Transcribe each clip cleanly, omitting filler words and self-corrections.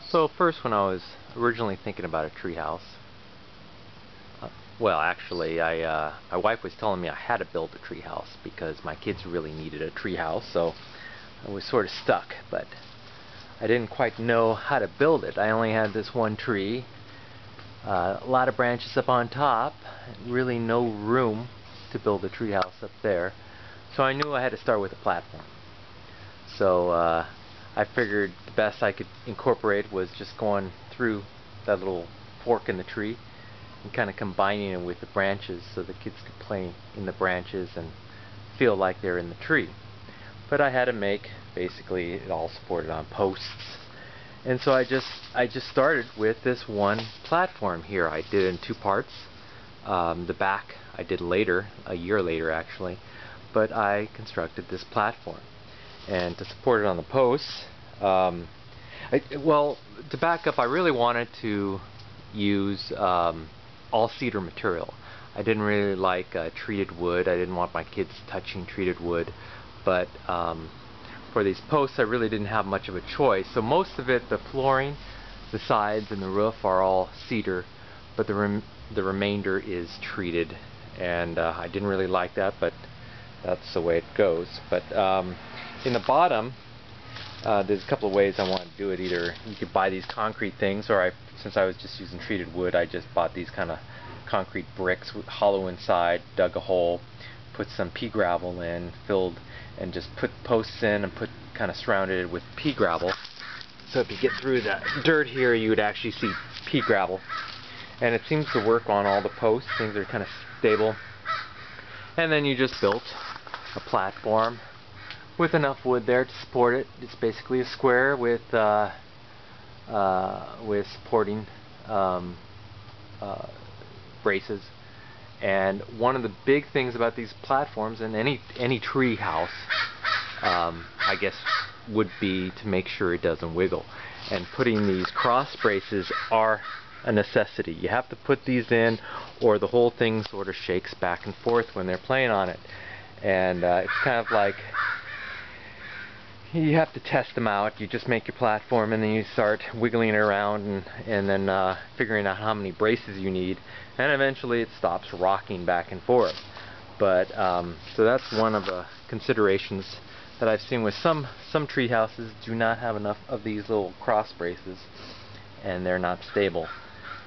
So first, when I was originally thinking about a treehouse, well, actually, my wife was telling me I had to build a treehouse because my kids really needed a treehouse, so I was sort of stuck. But I didn't quite know how to build it. I only had this one tree, a lot of branches up on top, really no room to build a treehouse up there. So I knew I had to start with a platform. So I figured the best I could incorporate was just going through that little fork in the tree and kind of combining it with the branches so the kids could play in the branches and feel like they're in the tree. But I had to make basically it all supported on posts. And so I just started with this one platform here. I did it in two parts. The back I did later, a year later actually, but I constructed this platform. And to support it on the posts, well, to back up, I really wanted to use all cedar material. I didn't really like treated wood. I didn't want my kids touching treated wood, but for these posts I really didn't have much of a choice. So most of it, the flooring, the sides, and the roof are all cedar, but the remainder is treated, and I didn't really like that, but that's the way it goes. But in the bottom, there's a couple of ways I want to do it. Either you could buy these concrete things, or since I was just using treated wood, I just bought these kind of concrete bricks with hollow inside, dug a hole, put some pea gravel in, filled, and just put posts in and kind of surrounded it with pea gravel. So if you get through the dirt here, you would actually see pea gravel. And it seems to work on all the posts. Things are kind of stable. And then you just built a platform with enough wood there to support it. It's basically a square with supporting braces. And one of the big things about these platforms, and any tree house, I guess, would be to make sure it doesn't wiggle. And putting these cross braces are a necessity. You have to put these in, or the whole thing sort of shakes back and forth when they're playing on it. And it's kind of like you have to test them out. You just make your platform and then you start wiggling it around and then figuring out how many braces you need, and eventually it stops rocking back and forth. But so that's one of the considerations that I've seen with some tree houses. Do not have enough of these little cross braces, and they're not stable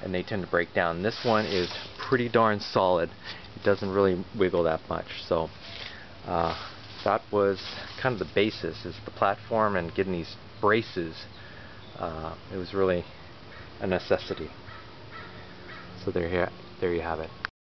and they tend to break down. This one is pretty darn solid. It doesn't really wiggle that much. So that was kind of the basis, is the platform and getting these braces. It was really a necessity. So there you have it.